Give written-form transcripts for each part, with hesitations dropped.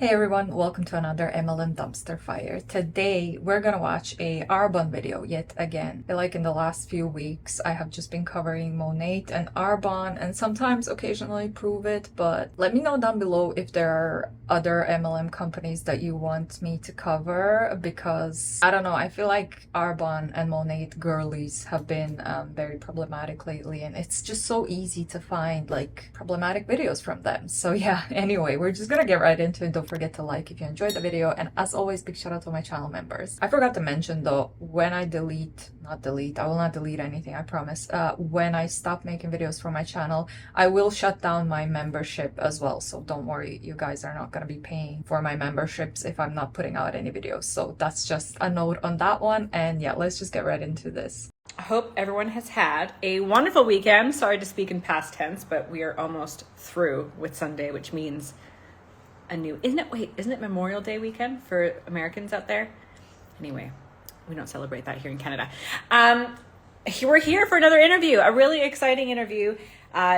Hey everyone, welcome to another MLM dumpster fire. Today we're gonna watch a Arbonne video yet again. I feel like in the last few weeks I have just been covering Monat and Arbonne and sometimes occasionally prove it, but let me know down below if there are other MLM companies that you want me to cover, because I don't know, I feel like Arbonne and Monat girlies have been very problematic lately, and it's just so easy to find like problematic videos from them. So yeah, anyway, we're just gonna get right into it. Don't forget to like if you enjoyed the video, and as always, big shout out to my channel members. I forgot to mention though, when I I will not delete anything, I promise. When I stop making videos for my channel, I will shut down my membership as well, so don't worry, you guys are not gonna be paying for my memberships if I'm not putting out any videos. So that's just a note on that one, and yeah, let's just get right into this. I hope everyone has had a wonderful weekend. Sorry to speak in past tense, but we are almost through with Sunday, which means isn't it Memorial Day weekend for Americans out there? Anyway, we don't celebrate that here in Canada. We're here for another interview, a really exciting interview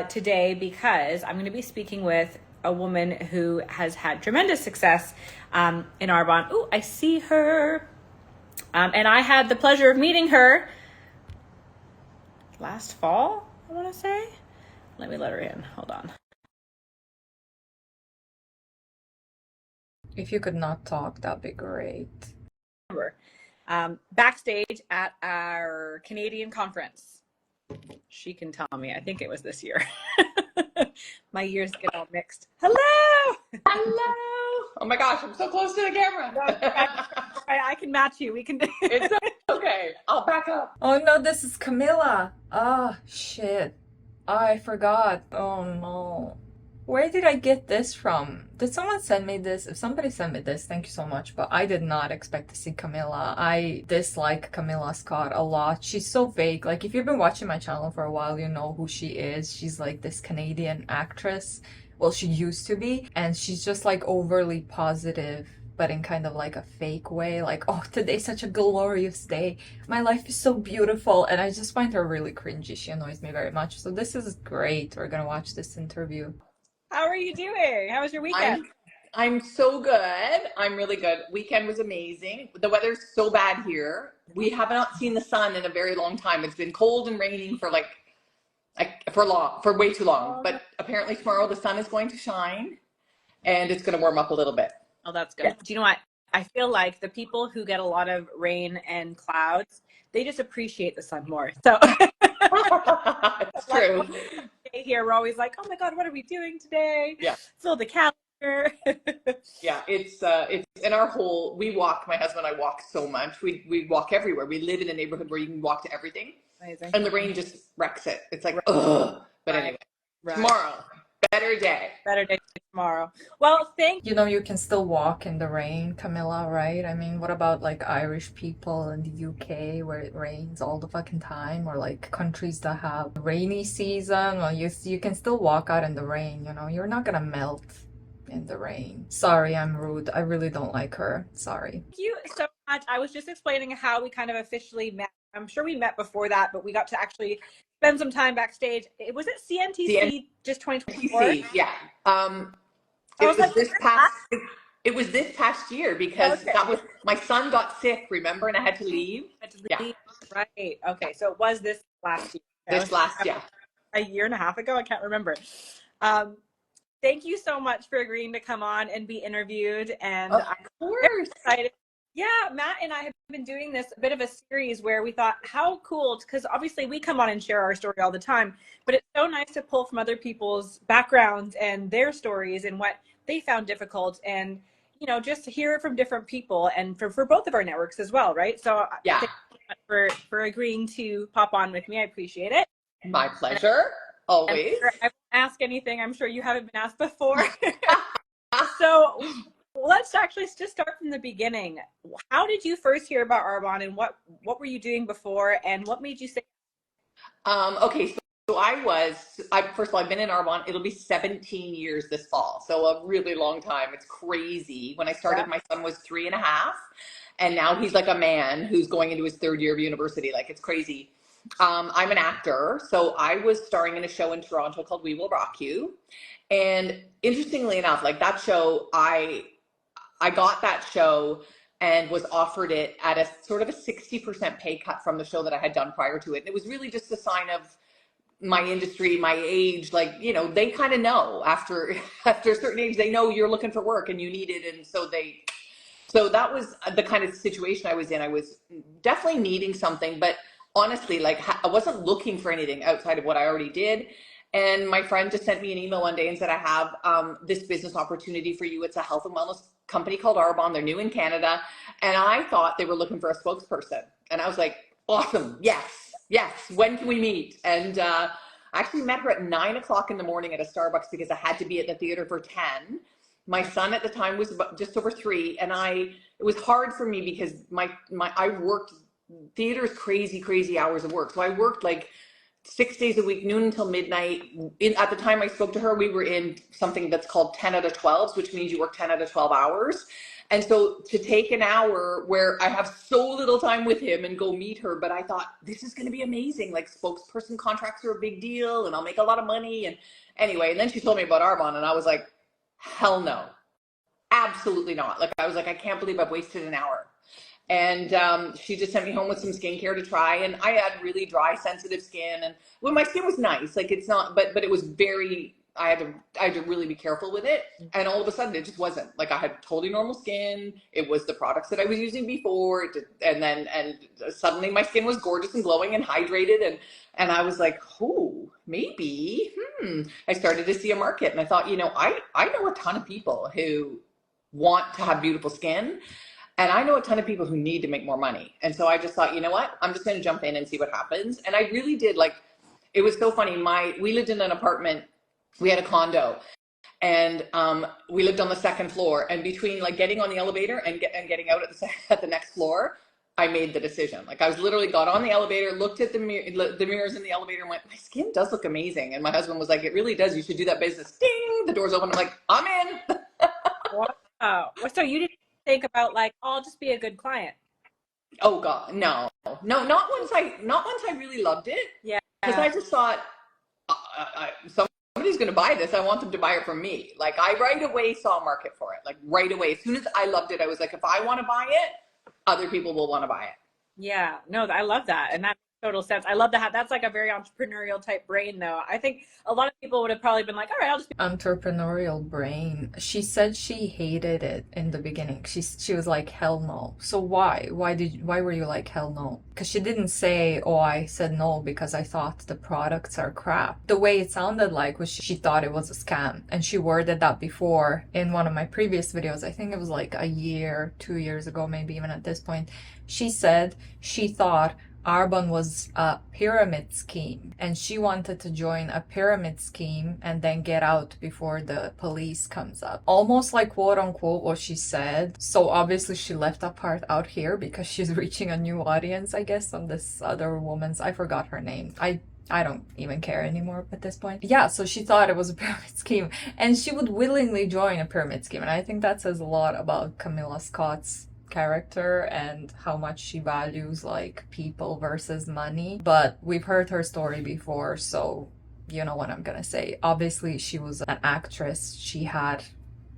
today, because I'm going to be speaking with a woman who has had tremendous success in Arbonne. Oh, I see her. And I had the pleasure of meeting her last fall, I want to say. Let me let her in. Hold on. If you could not talk, that'd be great. Backstage at our Canadian conference. She can tell me. I think it was this year. My years get all mixed. Hello! Hello! Oh my gosh, I'm so close to the camera. I can match you. We can do it. It's okay. I'll back up. Oh no, this is Camilla. Ah, shit. I forgot. Oh no. Where did I get this from? Did someone send me this? If somebody sent me this, thank you so much. But I did not expect to see Camilla. I dislike Camilla Scott a lot. She's so fake. Like, if you've been watching my channel for a while, you know who she is. She's like this Canadian actress. Well, she used to be. And she's just like overly positive, but in kind of like a fake way. Like, oh, today's such a glorious day. My life is so beautiful. And I just find her really cringy. She annoys me very much. So this is great. We're gonna watch this interview. How are you doing? How was your weekend? I'm so good. I'm really good. Weekend was amazing. The weather's so bad here. We have not seen the sun in a very long time. It's been cold and raining for for way too long. But apparently tomorrow the sun is going to shine and it's going to warm up a little bit. Oh, that's good. Yeah. Do you know what? I feel like the people who get a lot of rain and clouds, they just appreciate the sun more. So it's true. Here we're always like, oh my god, what are we doing today? Yeah, fill the calendar. Yeah, it's in our whole, we walk, my husband and I walk so much. We walk everywhere. We live in a neighborhood where you can walk to everything. Amazing. And the rain just wrecks it. It's like, ugh. But anyway, tomorrow, better day tomorrow. Well, thank you. You know, you can still walk in the rain, Camilla, right? I mean, what about like Irish people in the UK where it rains all the fucking time, or like countries that have rainy season? Well, you can still walk out in the rain, you know, you're not gonna melt in the rain. Sorry, I'm rude. I really don't like her. Sorry. Thank you so much. I was just explaining how we kind of officially met. I'm sure we met before that, but we got to actually spend some time backstage. Was it CNTC just 2024? Yeah. It was this past year, because that was, my son got sick, remember, and I had to leave. Yeah. Right. Okay. So it was this last year. A year and a half ago. I can't remember. Thank you so much for agreeing to come on and be interviewed. And of course. Excited. Yeah, Matt and I have been doing this bit of a series where we thought, how cool, because obviously we come on and share our story all the time, but it's so nice to pull from other people's backgrounds and their stories and what they found difficult, and, you know, just to hear it from different people, and for both of our networks as well, right? So yeah, thank you so much for agreeing to pop on with me. I appreciate it. My pleasure, always. I won't ask anything I'm sure you haven't been asked before. So let's actually just start from the beginning. How did you first hear about Arbonne, and what were you doing before, and what made you say? Okay, so first of all, I've been in Arbonne. It'll be 17 years this fall, so a really long time. It's crazy. When I started, my son was 3.5, and now he's like a man who's going into his 3rd year of university. Like, it's crazy. I'm an actor, so I was starring in a show in Toronto called We Will Rock You. And interestingly enough, like that show, I I got that show and was offered it at a sort of a 60% pay cut from the show that I had done prior to it. And it was really just a sign of my industry, my age, like, you know, they kind of know after a certain age, they know you're looking for work and you need it. And so that was the kind of situation I was in. I was definitely needing something, but honestly, like I wasn't looking for anything outside of what I already did. And my friend just sent me an email one day and said, I have this business opportunity for you. It's a health and wellness company called Arbonne. They're new in Canada. And I thought they were looking for a spokesperson. And I was like, awesome. Yes. When can we meet? And I actually met her at 9 o'clock in the morning at a Starbucks because I had to be at the theater for 10. My son at the time was just over 3. And it was hard for me because I worked, theater is crazy hours of work. So I worked like 6 days a week, noon until midnight. At the time I spoke to her, we were in something that's called 10 out of 12s, which means you work 10 out of 12 hours. And so to take an hour where I have so little time with him and go meet her, but I thought this is going to be amazing. Like spokesperson contracts are a big deal and I'll make a lot of money. And anyway, and then she told me about Arbonne and I was like, hell no, absolutely not. Like I was like, I can't believe I've wasted an hour. And she just sent me home with some skincare to try. And I had really dry, sensitive skin. And well, my skin was nice. Like it's not, but it was very, I had to really be careful with it. And all of a sudden it just wasn't. Like I had totally normal skin. It was the products that I was using before. And suddenly my skin was gorgeous and glowing and hydrated. And I was like, oh, maybe, I started to see a market. And I thought, you know, I know a ton of people who want to have beautiful skin. And I know a ton of people who need to make more money. And so I just thought, you know what, I'm just going to jump in and see what happens. And I really did. Like, it was so funny. We lived in an apartment. We had a condo and we lived on the 2nd floor, and between like getting on the elevator and getting out at the next floor, I made the decision. Like I was literally got on the elevator, looked at the mirrors in the elevator and went, my skin does look amazing. And my husband was like, it really does. You should do that business. Ding, the door's open. I'm like, I'm in. Wow. So you didn't think about like, oh, I'll just be a good client. Oh God, no, not once I really loved it. Yeah. Because I just thought, somebody's going to buy this. I want them to buy it from me. Like I right away saw a market for it. Like right away, as soon as I loved it, I was like, if I want to buy it, other people will want to buy it. Yeah, no, I love that. And that makes total sense. I love that. That's like a very entrepreneurial type brain though. I think a lot of people would have probably been like, all right, I'll just be Entrepreneurial brain. She said she hated it in the beginning. She was like, hell no. So why were you like, hell no? Because she didn't say, oh, I said no because I thought the products are crap. The way it sounded like was she thought it was a scam, and she worded that before in one of my previous videos. I think it was like a year, 2 years ago, maybe even at this point. She said she thought Arbonne was a pyramid scheme, and she wanted to join a pyramid scheme and then get out before the police comes up. Almost like quote unquote what she said. So obviously she left that part out here because she's reaching a new audience, I guess, on this other woman's, I forgot her name. I don't even care anymore at this point. Yeah, so she thought it was a pyramid scheme and she would willingly join a pyramid scheme. And I think that says a lot about Camilla Scott's character and how much she values like people versus money. But we've heard her story before, so you know what I'm gonna say. Obviously she was an actress. She had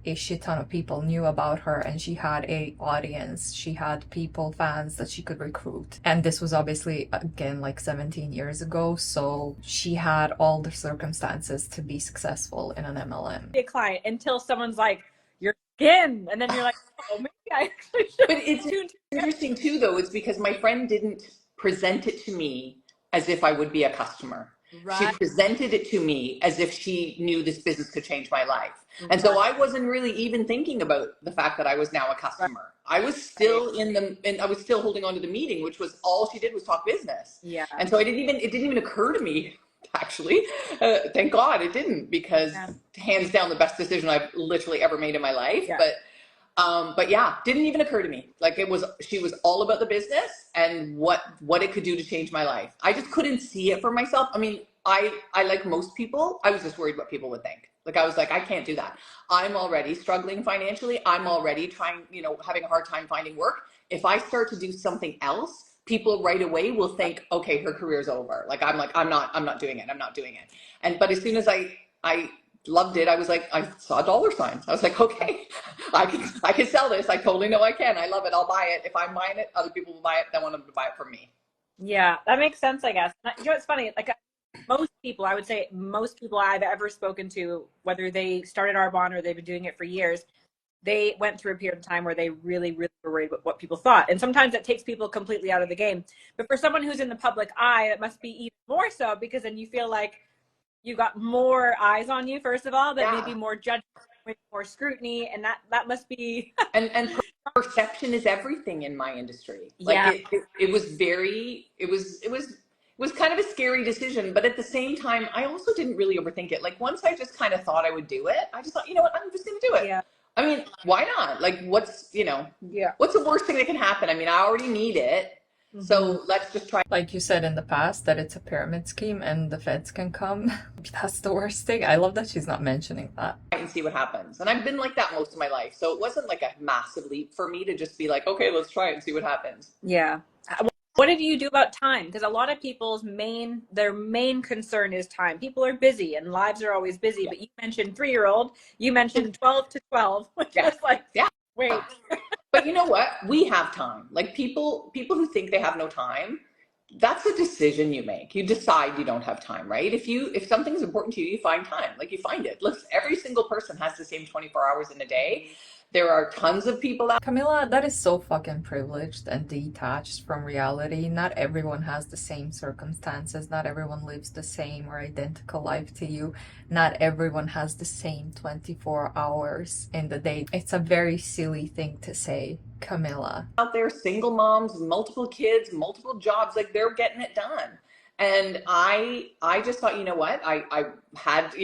a shit ton of people knew about her, and she had a audience. She had people, fans that she could recruit. And this was obviously, again, like 17 years ago. So she had all the circumstances to be successful in an MLM. a client until someone's like, your skin. And then you're like, oh, maybe I actually should. But it's interesting too, though, it's because my friend didn't present it to me as if I would be a customer. Right. She presented it to me as if she knew this business could change my life. Right. And so I wasn't really even thinking about the fact that I was now a customer. Right. I was still I was still holding on to the meeting, which was all she did was talk business. Yeah. And so it didn't even occur to me, actually. Thank God it didn't, because hands down the best decision I've literally ever made in my life. Yeah. But yeah, didn't even occur to me. Like she was all about the business and what it could do to change my life. I just couldn't see it for myself. I mean, I like most people, I was just worried what people would think. Like, I was like, I can't do that. I'm already struggling financially. I'm already trying, having a hard time finding work. If I start to do something else, people right away will think, okay, her career's over. Like, I'm not doing it. I'm not doing it. But as soon as I loved it. I was like, I saw dollar signs. I was like, okay, I can sell this. I totally know I can. I love it. I'll buy it. If I'm buying it, other people will buy it. They want them to buy it from me. Yeah, that makes sense, I guess. You know, it's funny. Like most people, I would say most people I've ever spoken to, whether they started Arbonne or they've been doing it for years, they went through a period of time where they really, really were worried about what people thought. And sometimes that takes people completely out of the game. But for someone who's in the public eye, it must be even more so, because then you feel like you got more eyes on you, first of all, that maybe more judgment, more scrutiny, and that must be and perception is everything in my industry. Like it was kind of a scary decision, but at the same time, I also didn't really overthink it. Like once I just kind of thought I would do it, I just thought, you know what, I'm just going to do it. Yeah. I mean, why not? Like what's the worst thing that can happen? I mean, I already need it. So let's just try. Like you said in the past that it's a pyramid scheme and the feds can come. That's the worst thing. I love that she's not mentioning that. And see what happens. And I've been like that most of my life. So it wasn't like a massive leap for me to just be like, okay, let's try it and see what happens. Yeah. What did you do about time? Because a lot of people's their main concern is time. People are busy and lives are always busy. But you mentioned 3-year-old, you mentioned 12 to 12, which was like, wait. But you know what? We have time. Like people who think they have no time, that's a decision you make. You decide you don't have time, right? If something's important to you, you find time. Like you find it. Listen, every single person has the same 24 hours in a day. There are tons of people out. Camilla, that is so fucking privileged and detached from reality. Not everyone has the same circumstances. Not everyone lives the same or identical life to you. Not everyone has the same 24 hours in the day. It's a very silly thing to say, Camilla. Out there, single moms, multiple kids, multiple jobs, like they're getting it done. And I just thought, you know what? I had,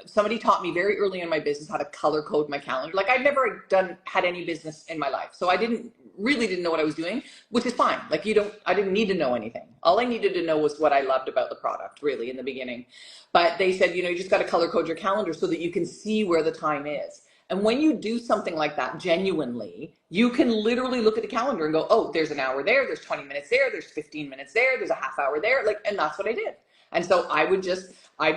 somebody taught me very early in my business how to color code my calendar. Like I'd never had any business in my life. So I didn't know what I was doing, which is fine. Like I didn't need to know anything. All I needed to know was what I loved about the product really in the beginning. But they said, you just got to color code your calendar so that you can see where the time is. And when you do something like that genuinely, you can literally look at the calendar and go, oh, there's an hour there, there's 20 minutes there, there's 15 minutes there, there's a half hour there. And that's what I did. And so I'd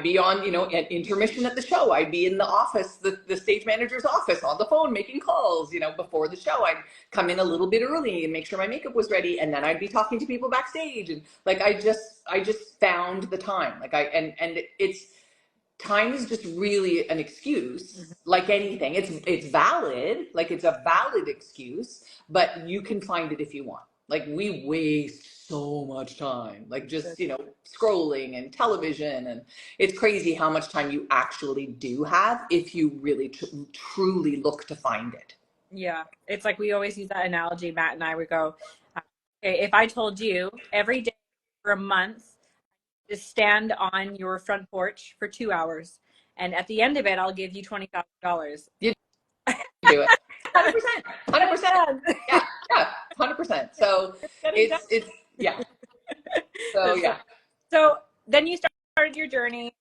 be on, at intermission at the show. I'd be in the office, the stage manager's office on the phone making calls, before the show. I'd come in a little bit early and make sure my makeup was ready. And then I'd be talking to people backstage. And like, I just found the time. Like time is just really an excuse, like anything. It's valid, like it's a valid excuse, but you can find it if you want. Like we waste so much time, like just, scrolling and television. And it's crazy how much time you actually do have if you really truly look to find it. Yeah. It's like, we always use that analogy. Matt and I would go, okay, if I told you every day for a month, just stand on your front porch for 2 hours, and at the end of it, I'll give you $20,000. You do it. 100%. Yeah, 100%. So it's yeah. So yeah. So then you started your journey.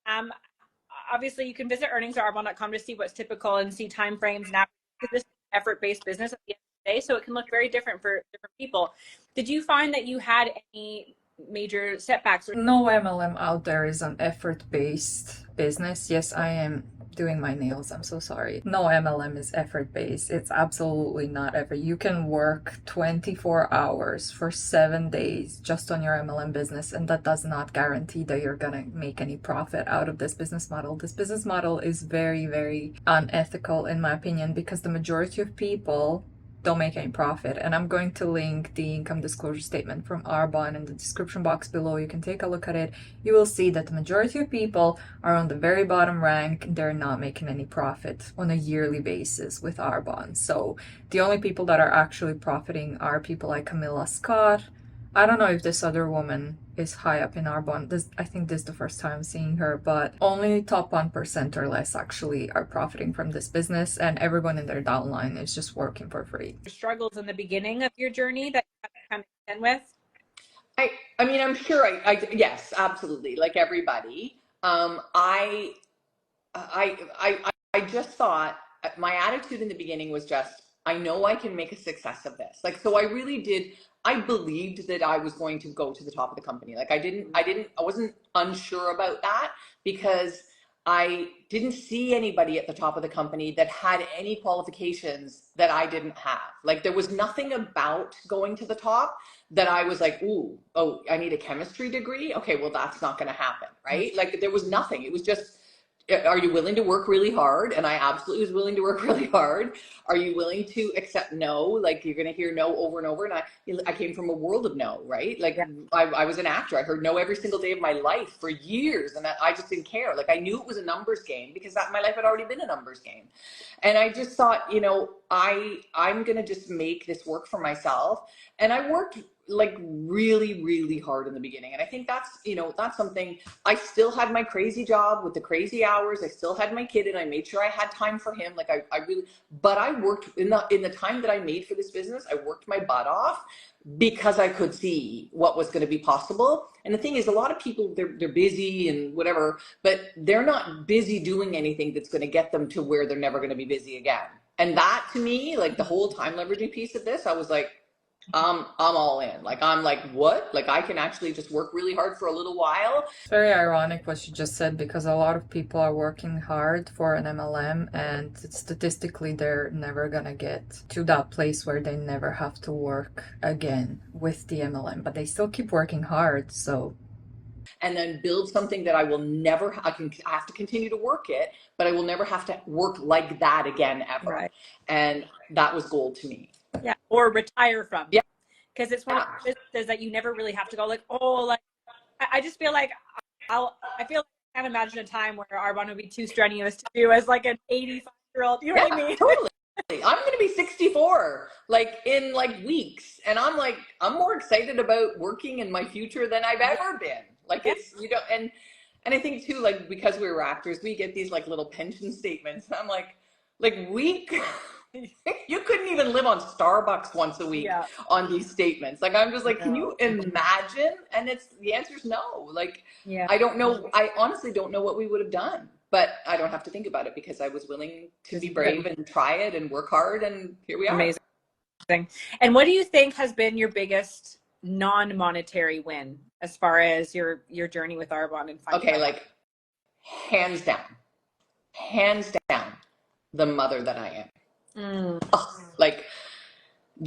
Obviously, you can visit earnings.arbonne.com to see what's typical and see time frames. Now, this is effort-based business at the end of the day, so it can look very different for different people. Did you find that you had any major setbacks? No MLM out there is an effort-based business. Yes, I am doing my nails. I'm so sorry. No MLM is effort-based. It's absolutely not ever. You can work 24 hours for 7 days just on your MLM business, and that does not guarantee that you're gonna make any profit out of this business model. This business model is very, very unethical in my opinion, because the majority of people don't make any profit. And I'm going to link the income disclosure statement from Arbonne in the description box below. You can take a look at it. You will see that the majority of people are on the very bottom rank. They're not making any profit on a yearly basis with Arbonne. So the only people that are actually profiting are people like Camilla Scott. I don't know if this other woman is high up in Arbonne. I think this is the first time seeing her, but only top 1% or less actually are profiting from this business, and everyone in their downline is just working for free. Struggles in the beginning of your journey that you have to come in with? I mean, I'm sure yes, absolutely. Like everybody. I just thought my attitude in the beginning was just, I know I can make a success of this. Like, so I really did. I believed that I was going to go to the top of the company. Like I wasn't unsure about that, because I didn't see anybody at the top of the company that had any qualifications that I didn't have. Like there was nothing about going to the top that I was like, ooh, oh, I need a chemistry degree. Okay, well, that's not going to happen, right? Like there was nothing. It was just, are you willing to work really hard? And I absolutely was willing to work really hard. Are you willing to accept no? Like you're going to hear no over and over. And I came from a world of no, right? Like I was an actor. I heard no every single day of my life for years. And I just didn't care. Like I knew it was a numbers game because my life had already been a numbers game. And I just thought, you know, I'm going to just make this work for myself. And I worked like really, really hard in the beginning. And I think that's, you know, that's something. I still had my crazy job with the crazy hours. I still had my kid and I made sure I had time for him. Like I really, but I worked in the time that I made for this business, I worked my butt off because I could see what was going to be possible. And the thing is, a lot of people, they're busy and whatever, but they're not busy doing anything that's going to get them to where they're never going to be busy again. And that to me, like the whole time leveraging piece of this, I was like, I'm all in. Like, I'm like, what? Like, I can actually just work really hard for a little while. It's very ironic what you just said because a lot of people are working hard for an MLM and statistically they're never gonna get to that place where they never have to work again with the MLM, but they still keep working hard, so. And then build something that I will never, I have to continue to work it, but I will never have to work like that again ever. Right. And that was gold to me. Yeah, or retire from. Yeah. Because it's one of the businesses that you never really have to go like, oh, like, I just feel like I can't imagine a time where Arbonne would be too strenuous to do as like an 85-year-old. You know what I mean? Totally. I'm going to be 64, like in like weeks. And I'm like, I'm more excited about working in my future than I've ever been. Like it's, you know, and I think too, like, because we were actors, we get these like little pension statements. And I'm like you couldn't even live on Starbucks once a week on these statements. Like, I'm just like, can you imagine? And the answer is no. Like, I don't know. I honestly don't know what we would have done, but I don't have to think about it because I was willing to be brave and try it and work hard. And here we are. Amazing. And what do you think has been your biggest non-monetary win as far as your journey with Arbonne and finding like hands down, the mother that I am. Like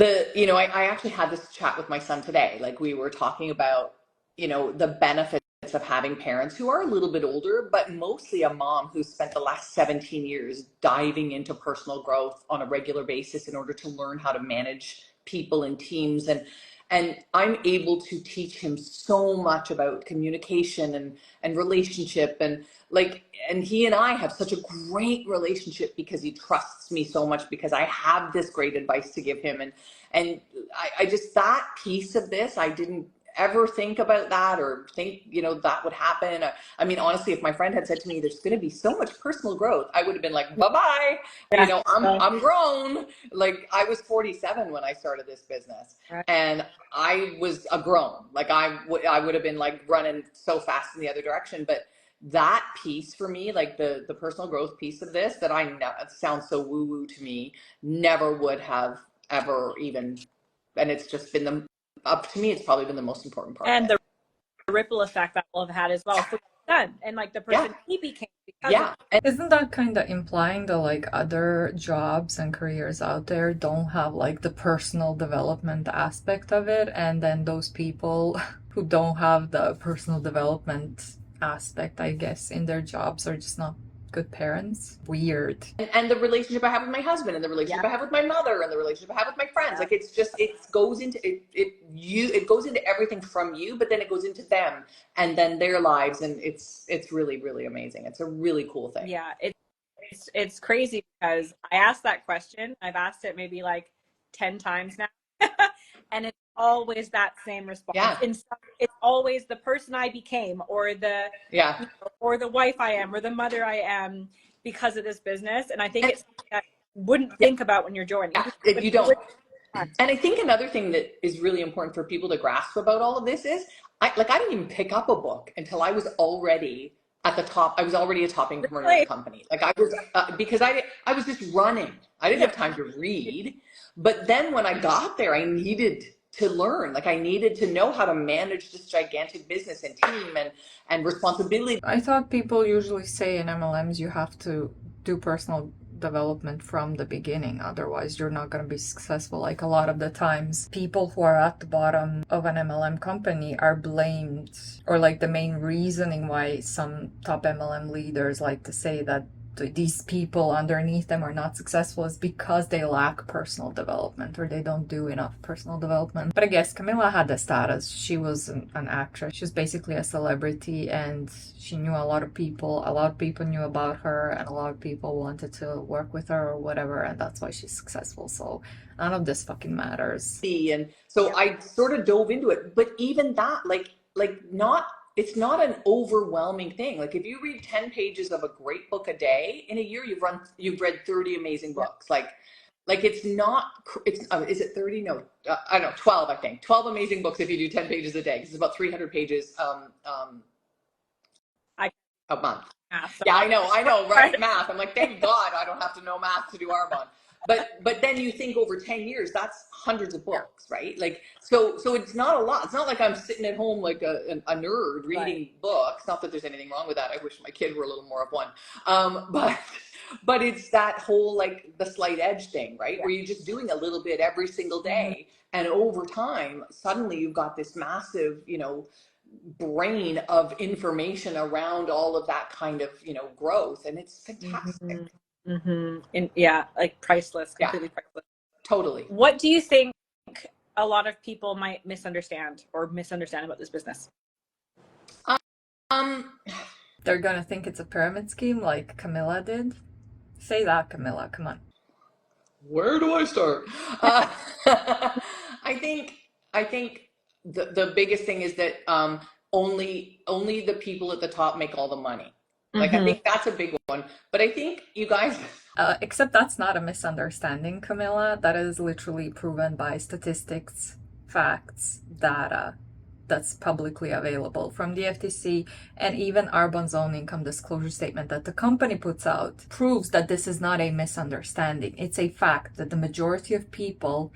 I actually had this chat with my son today. Like we were talking about, you know, the benefits of having parents who are a little bit older, but mostly a mom who spent the last 17 years diving into personal growth on a regular basis in order to learn how to manage people and teams. And I'm able to teach him so much about communication and relationship and he and I have such a great relationship because he trusts me so much because I have this great advice to give him. And I just, that piece of this, I didn't ever think about that or think, you know, that would happen. I mean, honestly, if my friend had said to me, there's going to be so much personal growth, I would have been like, bye-bye. You know, I'm grown. Like I was 47 when I started this business and I was a grown, like I would have been like running so fast in the other direction. But that piece for me, like the personal growth piece of this that it sounds so woo woo to me, never would have ever even, and it's just been up to me, it's probably been the most important part. And the ripple effect that will have had as well for your son and like the person he became. Isn't that kind of implying that like other jobs and careers out there don't have like the personal development aspect of it, and then those people who don't have the personal development aspect, I guess, in their jobs are just not good parents? Weird. And the relationship I have with my husband and the relationship I have with my mother and the relationship I have with my friends, like it's just, it goes into it goes into everything from you, but then it goes into them and then their lives, and it's really, really amazing. It's a really cool thing. Yeah, it's crazy because I asked that question. I've asked it maybe like 10 times now. And it's always that same response. Yeah. It's always the person I became or the or the wife I am or the mother I am because of this business. And I think it's something that you wouldn't think about when you're joining. You don't. And I think another thing that is really important for people to grasp about all of this is I didn't even pick up a book until I was already at the top. I was already a top income earner in the company. Like I was, because I was just running. I didn't have time to read. But then when I got there, I needed to learn. Like I needed to know how to manage this gigantic business and team and responsibility. I thought people usually say in MLMs you have to do personal development from the beginning, otherwise you're not going to be successful. Like a lot of the times people who are at the bottom of an MLM company are blamed, or like the main reasoning why some top MLM leaders like to say that these people underneath them are not successful is because they lack personal development, or they don't do enough personal development. But I guess Camilla had the status. She was an actress. She was basically a celebrity, and she knew a lot of people. A lot of people knew about her, and a lot of people wanted to work with her or whatever, and that's why she's successful. So none of this fucking matters. And so I sort of dove into it. But even that, not, it's not an overwhelming thing. Like if you read 10 pages of a great book a day, in a year you've read 30 amazing books. Like it's not, is it 30? No, I don't know, 12, I think. 12 amazing books if you do 10 pages a day. It's about 300 pages a month. Yeah, I know, right? Math. I'm like, thank God I don't have to know math to do Arbonne. But then you think over 10 years, that's hundreds of books, right? Like, so it's not a lot. It's not like I'm sitting at home like a nerd reading books. Not that there's anything wrong with that. I wish my kid were a little more of one. But it's that whole, like the slight edge thing, right? Where you're just doing a little bit every single day. And over time, suddenly you've got this massive, brain of information around all of that kind of, growth. And it's fantastic. And yeah, like priceless, completely priceless. Totally. What do you think a lot of people might misunderstand about this business? They're gonna think it's a pyramid scheme like Camilla did. Say that, Camilla, come on. Where do I start? I think the biggest thing is that only the people at the top make all the money. Like, I think that's a big one. But I think you guys... except that's not a misunderstanding, Camilla. That is literally proven by statistics, facts, data that's publicly available from the FTC, and even Arbonne's own income disclosure statement that the company puts out proves that this is not a misunderstanding. It's a fact that the majority of people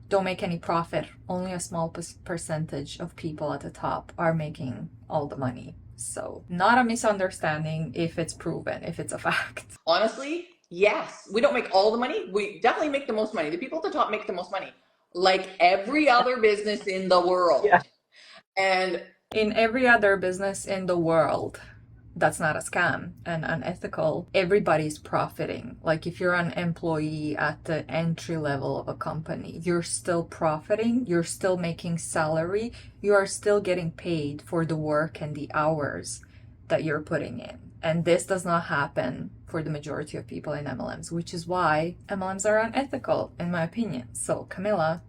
don't make any profit. Only a small percentage of people at the top are making all the money. So not a misunderstanding if it's proven, if it's a fact. Honestly, yes. We don't make all the money. We definitely make the most money. The people at the top make the most money. Like every other business in the world. Yeah. And in every other business in the world, that's not a scam and unethical. Everybody's profiting. Like if you're an employee at the entry level of a company, you're still profiting, you're still making salary, you are still getting paid for the work and the hours that you're putting in. And this does not happen for the majority of people in MLMs, which is why MLMs are unethical, in my opinion. So Camilla,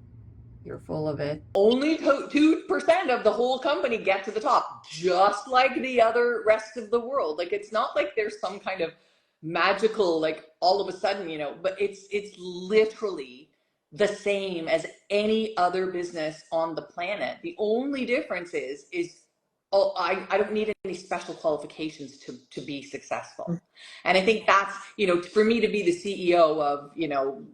you're full of it. Only 2% of the whole company get to the top, just like the other rest of the world. Like, it's not like there's some kind of magical, like all of a sudden, but it's literally the same as any other business on the planet. The only difference is I don't need any special qualifications to be successful. And I think that's, for me to be the CEO of,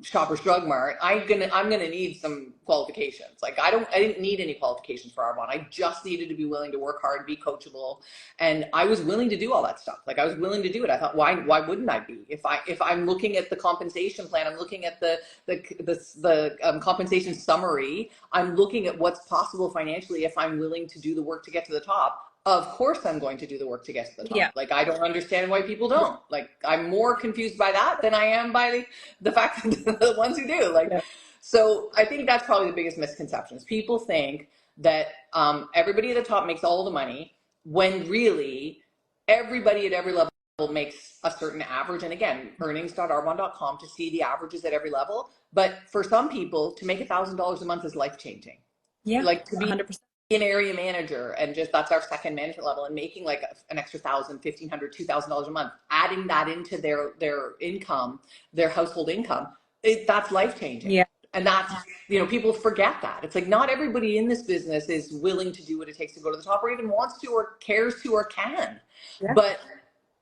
Shoppers Drug Mart, I'm gonna need some qualifications. Like I didn't need any qualifications for Arbonne. I just needed to be willing to work hard, be coachable. And I was willing to do all that stuff. Like I was willing to do it. I thought, why wouldn't I be? If I'm looking at the compensation plan, I'm looking at the compensation summary, I'm looking at what's possible financially if I'm willing to do the work to get to the top. Of course I'm going to do the work to get to the top. Yeah. Like I don't understand why people don't. Like I'm more confused by that than I am by the fact that the ones who do. Like, so I think that's probably the biggest misconceptions. People think that everybody at the top makes all the money when really everybody at every level makes a certain average. And again, earnings.arbonne.com to see the averages at every level. But for some people, to make $1,000 a month is life-changing. Yeah, like to be 100%. An area manager and just that's our second management level and making like an extra $1,000, $1,500, $2,000 a month, adding that into their income, their household income, that's life-changing. Yeah. And that's, people forget that. It's like not everybody in this business is willing to do what it takes to go to the top or even wants to or cares to or can. Yeah. But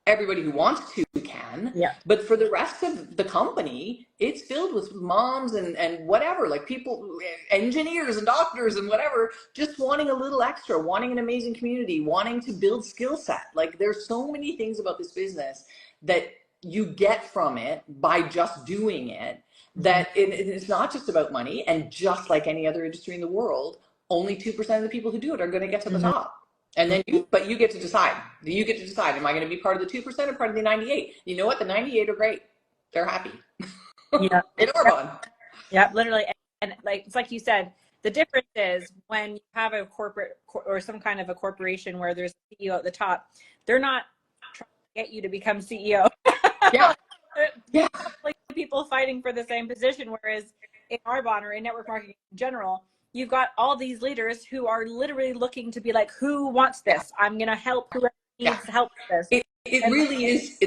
everybody who wants to can. Yeah. But for the rest of the company, it's filled with moms and whatever, like people, engineers and doctors and whatever, just wanting a little extra, wanting an amazing community, wanting to build skill set. Like there's so many things about this business that you get from it by just doing it, that it's not just about money. And just like any other industry in the world, only 2% of the people who do it are going to get to the top. And then but you get to decide. You get to decide, am I going to be part of the 2% or part of the 98? You know what? The 98 are great. They're happy. Yeah. In Arbonne. Yeah, literally. And like, it's like you said, the difference is when you have a corporate or some kind of a corporation where there's a CEO at the top, they're not trying to get you to become CEO. Yeah. Yeah. Like people fighting for the same position, whereas in Arbonne or in network marketing in general, you've got all these leaders who are literally looking to be like, who wants this? I'm going to help whoever needs help with this. It really is.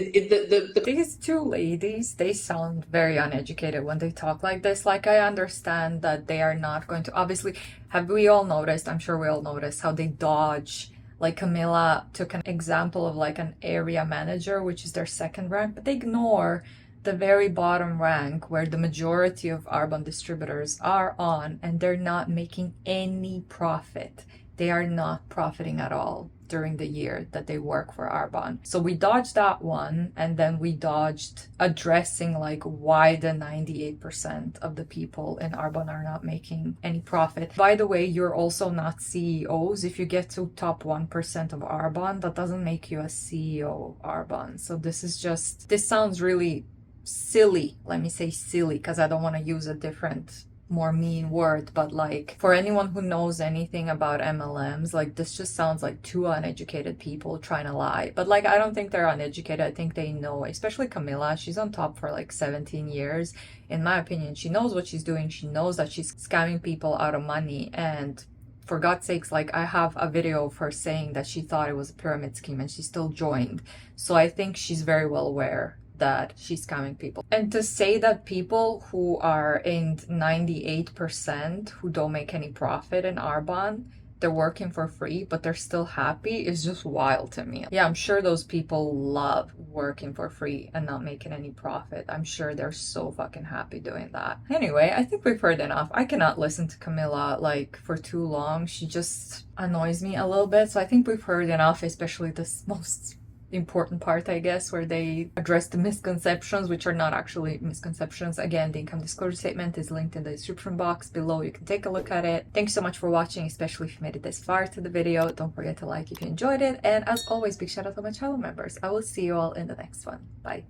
These two ladies, they sound very uneducated when they talk like this. Like, I understand that they are not going to, obviously, have we all noticed, I'm sure we all noticed how they dodge. Like Camilla took an example of like an area manager, which is their second rank, but they ignore the very bottom rank where the majority of Arbonne distributors are on, and they're not making any profit. They are not profiting at all during the year that they work for Arbonne. So we dodged that one, and then we dodged addressing like why the 98% of the people in Arbonne are not making any profit. By the way, you're also not CEOs. If you get to top 1% of Arbonne, that doesn't make you a CEO of Arbonne. So this sounds really silly. Let me say silly, because I don't want to use a different, more mean word, but like for anyone who knows anything about MLMs, like this just sounds like two uneducated people trying to lie. But like, I don't think they're uneducated. I think they know, especially Camilla. She's on top for like 17 years. In my opinion, she knows what she's doing. She knows that she's scamming people out of money. And for God's sakes, like I have a video of her saying that she thought it was a pyramid scheme and she still joined. So I think she's very well aware that she's scamming people. And to say that people who are in 98% who don't make any profit in Arbonne, they're working for free, but they're still happy, is just wild to me. Yeah, I'm sure those people love working for free and not making any profit. I'm sure they're so fucking happy doing that. Anyway, I think we've heard enough. I cannot listen to Camilla like for too long. She just annoys me a little bit. So I think we've heard enough, especially this most important part, I guess, where they address the misconceptions, which are not actually misconceptions. Again, the income disclosure statement is linked in the description box below. You can take a look at it. Thanks so much for watching, especially if you made it this far to the video. Don't forget to like if you enjoyed it. And as always, big shout out to my channel members. I will see you all in the next one. Bye.